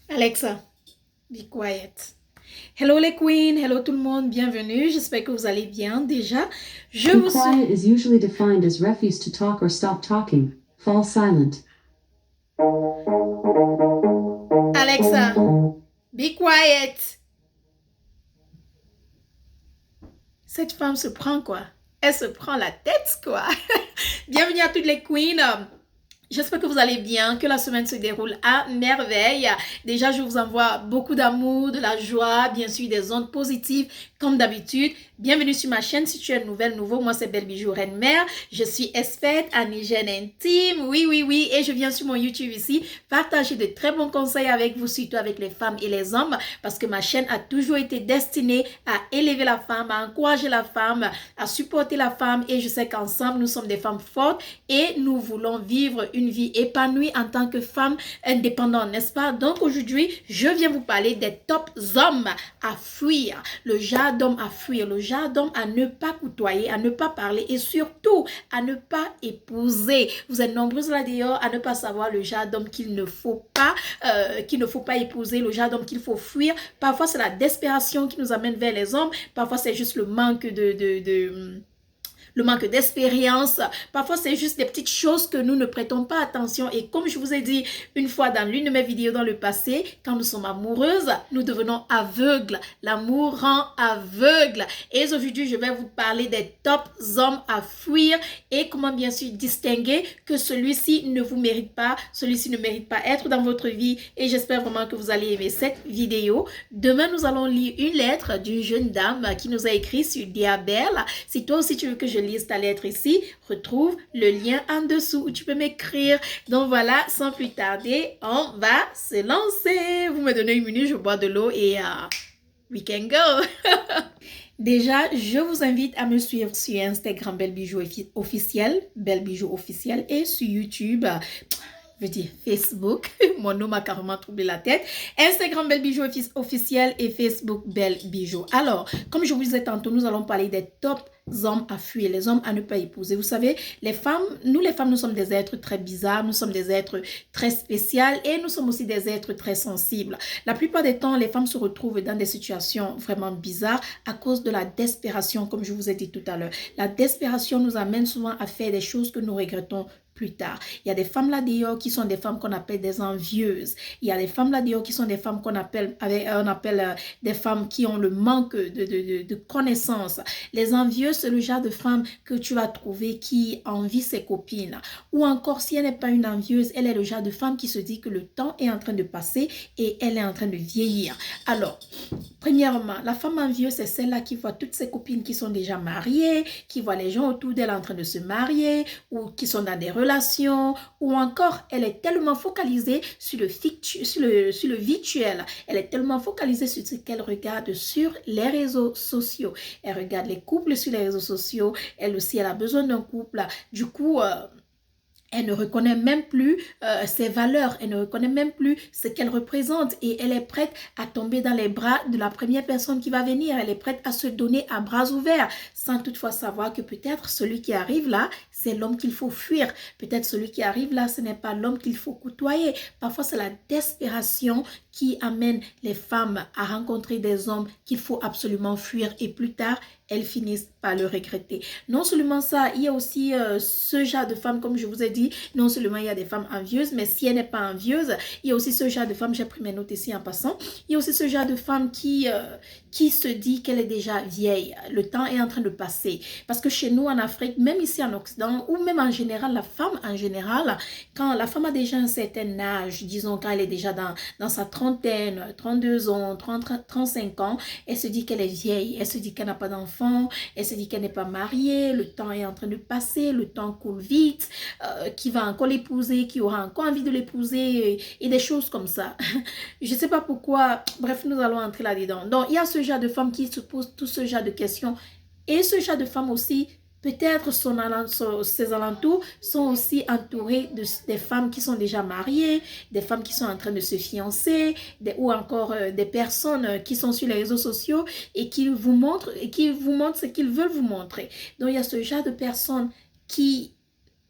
Alexa, be quiet. Hello les queens, hello tout le monde, bienvenue. J'espère que vous allez bien. Déjà, je Be vous quiet is usually defined as refuse to talk or stop talking. Fall silent. Alexa, be quiet. Cette femme se prend quoi? Elle se prend la tête quoi? Bienvenue à toutes les queens. J'espère que vous allez bien, que la semaine se déroule à merveille. Déjà, je vous envoie beaucoup d'amour, de la joie, bien sûr des ondes positives, comme d'habitude. Bienvenue sur ma chaîne. Si tu es nouveau, moi c'est Belle Bijou Reine Mère. Je suis experte en hygiène intime, oui, et je viens sur mon YouTube ici partager de très bons conseils avec vous, surtout avec les femmes et les hommes, parce que ma chaîne a toujours été destinée à élever la femme, à encourager la femme, à supporter la femme, et je sais qu'ensemble, nous sommes des femmes fortes et nous voulons vivre une vie épanouie en tant que femme indépendante, n'est-ce pas? Donc aujourd'hui, je viens vous parler des top hommes à fuir, le genre d'homme à fuir, le genre d'homme à ne pas côtoyer, à ne pas parler et surtout à ne pas épouser. Vous êtes nombreuses là d'ailleurs à ne pas savoir le genre d'homme qu'il ne faut pas épouser, le genre d'homme qu'il faut fuir. Parfois c'est la desperation qui nous amène vers les hommes, parfois c'est juste le manque le manque d'expérience. Parfois, c'est juste des petites choses que nous ne prêtons pas attention. Et comme je vous ai dit une fois dans l'une de mes vidéos dans le passé, quand nous sommes amoureuses, nous devenons aveugles. L'amour rend aveugle. Et aujourd'hui, je vais vous parler des top hommes à fuir et comment bien sûr distinguer que celui-ci ne vous mérite pas, celui-ci ne mérite pas être dans votre vie. Et j'espère vraiment que vous allez aimer cette vidéo. Demain, nous allons lire une lettre d'une jeune dame qui nous a écrit sur Diabel. Si toi aussi tu veux que je lise ta lettre ici, retrouve le lien en dessous où tu peux m'écrire. Donc voilà, sans plus tarder, on va se lancer. Vous me donnez une minute, je bois de l'eau et we can go. Déjà, je vous invite à me suivre sur Instagram Belle Bijou officiel, Belle Bijou officiel, et sur YouTube. Je veux dire Facebook, mon nom m'a carrément troublé la tête. Instagram Belle Bijou officiel et Facebook Belle Bijou. Alors, comme je vous disais tantôt, nous allons parler des top hommes à fuir, les hommes à ne pas épouser. Vous savez, les femmes, nous sommes des êtres très bizarres, nous sommes des êtres très spéciaux et nous sommes aussi des êtres très sensibles. La plupart des temps, les femmes se retrouvent dans des situations vraiment bizarres à cause de la desperation, comme je vous ai dit tout à l'heure. La desperation nous amène souvent à faire des choses que nous regrettons plus tard. Il y a des femmes là d'ailleurs qui sont des femmes qu'on appelle des envieuses. Il y a des femmes là d'ailleurs qui sont des femmes qu'on appelle, des femmes qui ont le manque de connaissances. Les envieuses, c'est le genre de femme que tu vas trouver qui envie ses copines. Ou encore, si elle n'est pas une envieuse, elle est le genre de femme qui se dit que le temps est en train de passer et elle est en train de vieillir. Alors, premièrement, la femme envieuse, c'est celle-là qui voit toutes ses copines qui sont déjà mariées, qui voit les gens autour d'elle en train de se marier ou qui sont dans des relations, ou encore, elle est tellement focalisée sur le virtuel. Elle est tellement focalisée sur ce qu'elle regarde sur les réseaux sociaux. Elle regarde les couples sur les réseaux sociaux. Elle aussi, elle a besoin d'un couple. Du coup, elle ne reconnaît même plus ses valeurs, elle ne reconnaît même plus ce qu'elle représente et elle est prête à tomber dans les bras de la première personne qui va venir. Elle est prête à se donner à bras ouverts sans toutefois savoir que peut-être celui qui arrive là, c'est l'homme qu'il faut fuir. Peut-être celui qui arrive là, ce n'est pas l'homme qu'il faut côtoyer. Parfois, c'est la desperation qui amène les femmes à rencontrer des hommes qu'il faut absolument fuir et plus tard, elles finissent par le regretter. Non seulement ça, il y a aussi ce genre de femmes, comme je vous ai dit, non seulement il y a des femmes envieuses, mais si elle n'est pas envieuse, il y a aussi ce genre de femmes, j'ai pris mes notes ici en passant, il y a aussi ce genre de femme qui se dit qu'elle est déjà vieille. Le temps est en train de passer. Parce que chez nous en Afrique, même ici en Occident, ou même en général, la femme en général, quand la femme a déjà un certain âge, disons quand elle est déjà dans sa trentaine, 32 ans, 35 ans, elle se dit qu'elle est vieille, elle se dit qu'elle n'a pas d'enfant, elle se dit qu'elle n'est pas mariée, le temps est en train de passer, le temps coule vite, qui va encore l'épouser, qui aura encore envie de l'épouser et des choses comme ça. Je ne sais pas pourquoi, bref, nous allons entrer là-dedans. Donc, il y a ce genre de femmes qui se posent tout ce genre de questions et ce genre de femmes aussi, peut-être ses alentours sont aussi entourés des femmes qui sont déjà mariées, des femmes qui sont en train de se fiancer, ou encore des personnes qui sont sur les réseaux sociaux et qui vous montrent ce qu'ils veulent vous montrer. Donc, il y a ce genre de personnes qui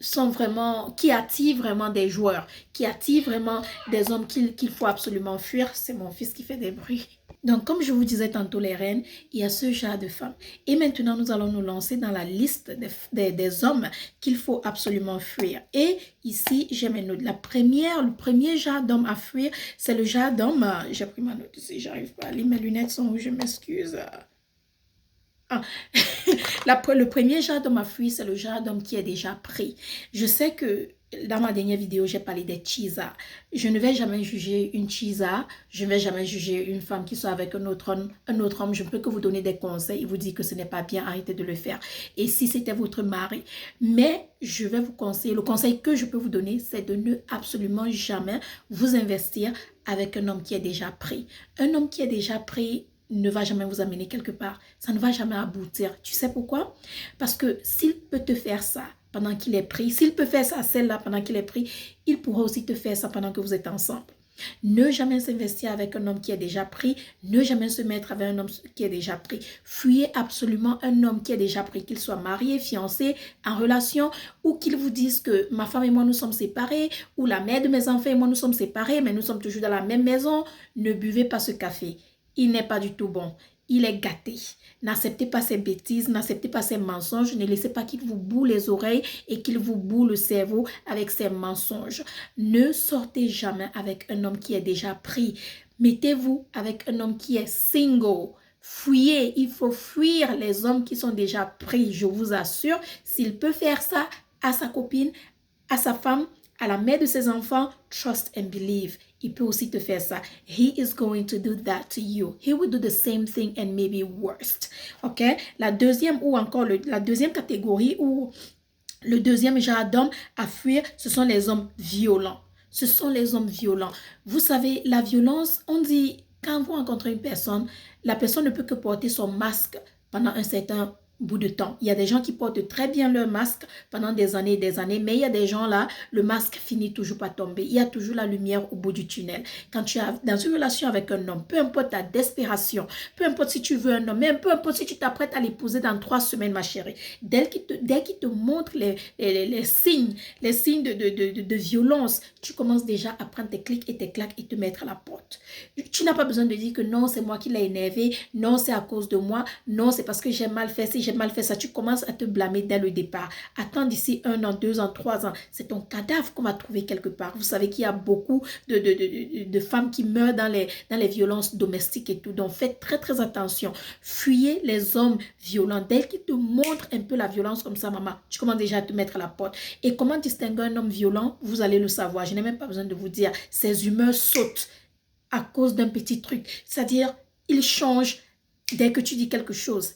sont vraiment, qui attirent vraiment des joueurs, qui attirent vraiment des hommes qu'il faut absolument fuir. C'est mon fils qui fait des bruits. Donc, comme je vous disais tantôt, les reines, il y a ce genre de femmes. Et maintenant, nous allons nous lancer dans la liste des hommes qu'il faut absolument fuir. Et ici, j'ai mes notes. Le premier genre d'homme à fuir, c'est le genre d'homme... J'ai pris ma note ici, j'arrive pas à lire. Mes lunettes sont où, je m'excuse. Ah. Le premier genre d'homme à fuir, c'est le genre d'homme qui est déjà pris. Je sais que dans ma dernière vidéo, j'ai parlé des cheesas. Je ne vais jamais juger une cheesa. Je ne vais jamais juger une femme qui soit avec un autre homme. Je ne peux que vous donner des conseils et vous dire que ce n'est pas bien, arrêtez de le faire. Et si c'était votre mari. Mais je vais vous conseiller, le conseil que je peux vous donner, c'est de ne absolument jamais vous investir avec un homme qui est déjà pris. Un homme qui est déjà pris ne va jamais vous amener quelque part. Ça ne va jamais aboutir. Tu sais pourquoi? Parce que s'il peut te faire ça pendant qu'il est pris, s'il peut faire ça à celle-là pendant qu'il est pris, il pourra aussi te faire ça pendant que vous êtes ensemble. Ne jamais s'investir avec un homme qui est déjà pris. Ne jamais se mettre avec un homme qui est déjà pris. Fuyez absolument un homme qui est déjà pris, qu'il soit marié, fiancé, en relation, ou qu'il vous dise que ma femme et moi nous sommes séparés, ou la mère de mes enfants et moi nous sommes séparés, mais nous sommes toujours dans la même maison. Ne buvez pas ce café. Il n'est pas du tout bon. Il est gâté. N'acceptez pas ses bêtises, n'acceptez pas ses mensonges. Ne laissez pas qu'il vous boue les oreilles et qu'il vous boue le cerveau avec ses mensonges. Ne sortez jamais avec un homme qui est déjà pris. Mettez-vous avec un homme qui est single. Fuyez. Il faut fuir les hommes qui sont déjà pris. Je vous assure, s'il peut faire ça à sa copine, à sa femme, à la mère de ses enfants, trust and believe. Il peut aussi te faire ça. He is going to do that to you. He will do the same thing and maybe worse. OK? La deuxième ou encore la deuxième catégorie ou le deuxième genre d'homme à fuir, ce sont les hommes violents. Ce sont les hommes violents. Vous savez, la violence, on dit, quand vous rencontrez une personne, la personne ne peut que porter son masque pendant un certain bout de temps. Il y a des gens qui portent très bien leur masque pendant des années et des années, mais il y a des gens là, le masque finit toujours par tomber. Il y a toujours la lumière au bout du tunnel. Quand tu es dans une relation avec un homme, peu importe ta desperation, peu importe si tu veux un homme, même peu importe si tu t'apprêtes à l'épouser dans 3 semaines, ma chérie, dès qu'il te montre les signes de violence, tu commences déjà à prendre tes clics et tes claques et te mettre à la porte. Tu n'as pas besoin de dire que non, c'est moi qui l'ai énervé, non, c'est à cause de moi, non, c'est parce que j'ai mal fait ci, j'ai mal fait ça. Tu commences à te blâmer dès le départ. Attends d'ici 1 an, 2 ans, 3 ans. C'est ton cadavre qu'on va trouver quelque part. Vous savez qu'il y a beaucoup de femmes qui meurent dans les violences domestiques et tout. Donc, faites très, très attention. Fuyez les hommes violents. Dès qu'ils te montrent un peu la violence comme ça, maman, tu commences déjà à te mettre à la porte. Et comment distinguer un homme violent? Vous allez le savoir. Je n'ai même pas besoin de vous dire. Ses humeurs sautent à cause d'un petit truc. C'est-à-dire, il change dès que tu dis quelque chose.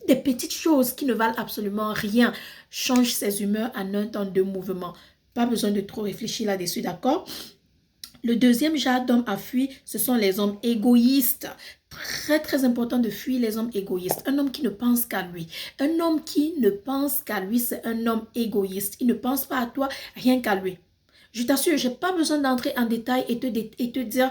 Des petites choses qui ne valent absolument rien changent ses humeurs en un temps de mouvement. Pas besoin de trop réfléchir là-dessus, d'accord? Le deuxième genre d'hommes à fuir, ce sont les hommes égoïstes. Très, très important de fuir les hommes égoïstes. Un homme qui ne pense qu'à lui. Un homme qui ne pense qu'à lui, c'est un homme égoïste. Il ne pense pas à toi, rien qu'à lui. Je t'assure, je n'ai pas besoin d'entrer en détail et te dire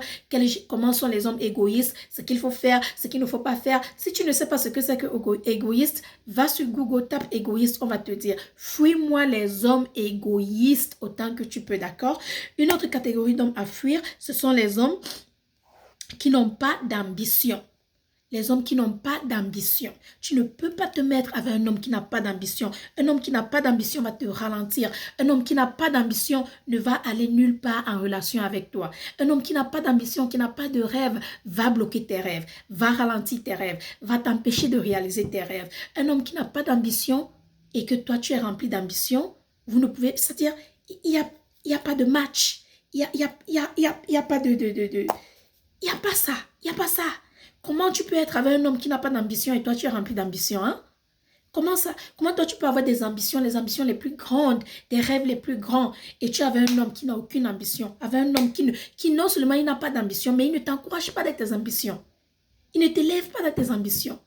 comment sont les hommes égoïstes, ce qu'il faut faire, ce qu'il ne faut pas faire. Si tu ne sais pas ce que c'est que égoïste, va sur Google, tape égoïste, on va te dire. Fuis-moi les hommes égoïstes autant que tu peux, d'accord? Une autre catégorie d'hommes à fuir, ce sont les hommes qui n'ont pas d'ambition. Les hommes qui n'ont pas d'ambition. Tu ne peux pas te mettre avec un homme qui n'a pas d'ambition. Un homme qui n'a pas d'ambition va te ralentir. Un homme qui n'a pas d'ambition ne va aller nulle part en relation avec toi. Un homme qui n'a pas d'ambition, qui n'a pas de rêve, va bloquer tes rêves, va ralentir tes rêves, va t'empêcher de réaliser tes rêves. Un homme qui n'a pas d'ambition et que toi tu es rempli d'ambition, vous ne pouvez, c'est-à-dire, il y a pas de match. Il y a pas de il n'y a pas ça. Il n'y a pas ça. Comment tu peux être avec un homme qui n'a pas d'ambition et toi tu es rempli d'ambition, hein? Comment ça? Comment toi tu peux avoir des ambitions, les ambitions les plus grandes, des rêves les plus grands et tu avais un homme qui n'a aucune ambition, avec un homme qui non seulement il n'a pas d'ambition, mais il ne t'encourage pas dans tes ambitions. Il ne t'élève pas dans tes ambitions.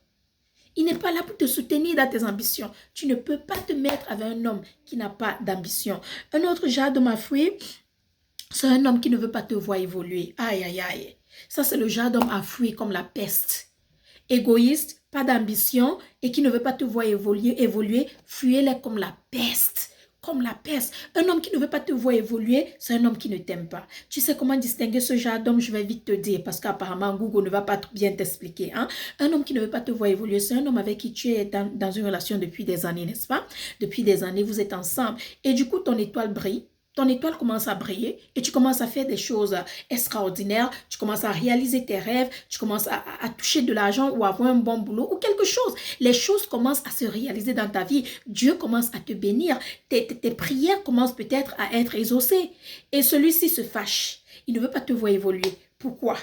Il n'est pas là pour te soutenir dans tes ambitions. Tu ne peux pas te mettre avec un homme qui n'a pas d'ambition. Un autre genre d'homme à fuir, c'est un homme qui ne veut pas te voir évoluer. Aïe, aïe, aïe. Ça, c'est le genre d'homme à fuir comme la peste. Égoïste, pas d'ambition et qui ne veut pas te voir évoluer, fuyez-les comme la peste. comme la peste. Un homme qui ne veut pas te voir évoluer, c'est un homme qui ne t'aime pas. Tu sais comment distinguer ce genre d'homme? Je vais vite te dire, parce qu'apparemment, Google ne va pas bien t'expliquer. Hein? Un homme qui ne veut pas te voir évoluer, c'est un homme avec qui tu es dans une relation depuis des années, n'est-ce pas? Depuis des années, vous êtes ensemble. Et du coup, ton étoile brille. Ton étoile commence à briller et tu commences à faire des choses extraordinaires, tu commences à réaliser tes rêves, tu commences à toucher de l'argent ou avoir un bon boulot ou quelque chose. Les choses commencent à se réaliser dans ta vie. Dieu commence à te bénir. Tes prières commencent peut-être à être exaucées. Et celui-ci se fâche. Il ne veut pas te voir évoluer. Pourquoi?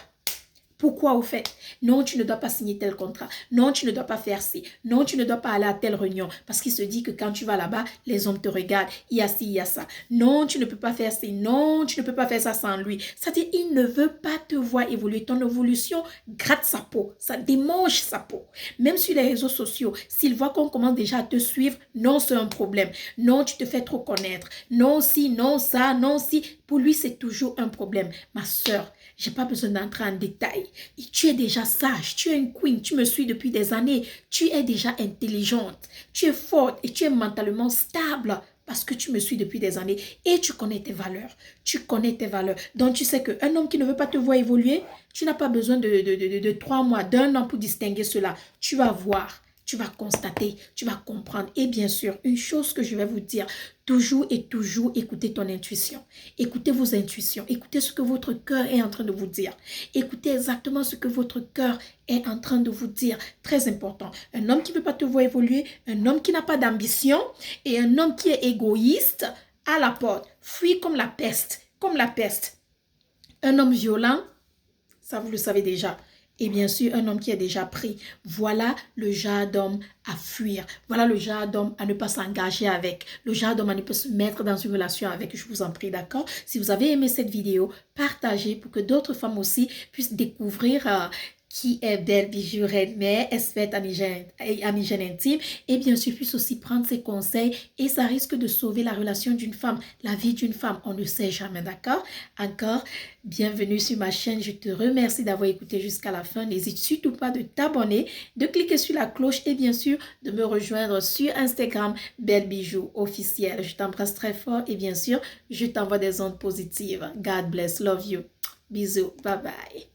Pourquoi au fait? Non, tu ne dois pas signer tel contrat. Non, tu ne dois pas faire ci. Non, tu ne dois pas aller à telle réunion. Parce qu'il se dit que quand tu vas là-bas, les hommes te regardent. Il y a ci, il y a ça. Non, tu ne peux pas faire ci. Non, tu ne peux pas faire ça sans lui. C'est-à-dire, il ne veut pas te voir évoluer. Ton évolution gratte sa peau. Ça démange sa peau. Même sur les réseaux sociaux, s'il voit qu'on commence déjà à te suivre, non, c'est un problème. Non, tu te fais trop connaître. Non, si, non, ça, non, si. Pour lui, c'est toujours un problème. Ma soeur, je n'ai pas besoin d'entrer en détail. Tu es déjà sage, tu es une queen, tu me suis depuis des années. Tu es déjà intelligente, tu es forte et tu es mentalement stable parce que tu me suis depuis des années et tu connais tes valeurs. Tu connais tes valeurs. Donc, tu sais qu'un homme qui ne veut pas te voir évoluer, tu n'as pas besoin de 3 mois, d'un an pour distinguer cela. Tu vas voir. Tu vas constater, tu vas comprendre. Et bien sûr, une chose que je vais vous dire, toujours et toujours écoutez ton intuition. Écoutez vos intuitions. Écoutez ce que votre cœur est en train de vous dire. Écoutez exactement ce que votre cœur est en train de vous dire. Très important. Un homme qui ne veut pas te voir évoluer, un homme qui n'a pas d'ambition et un homme qui est égoïste, à la porte. Fuis comme la peste. Comme la peste. Un homme violent, ça vous le savez déjà. Et bien sûr, un homme qui est déjà pris. Voilà le genre d'homme à fuir. Voilà le genre d'homme à ne pas s'engager avec. Le genre d'homme à ne pas se mettre dans une relation avec. Je vous en prie, d'accord? Si vous avez aimé cette vidéo, partagez pour que d'autres femmes aussi puissent découvrir qui est belle, bijou, reine, mère, experte en hygiène intime et bien sûr puisse aussi prendre ses conseils et ça risque de sauver la relation d'une femme, la vie d'une femme, on ne sait jamais, d'accord? Encore, bienvenue sur ma chaîne, je te remercie d'avoir écouté jusqu'à la fin, n'hésite surtout pas de t'abonner, de cliquer sur la cloche et bien sûr de me rejoindre sur Instagram, Belle Bijou officielle. Je t'embrasse très fort et bien sûr, je t'envoie des ondes positives. God bless, love you. Bisous, bye bye.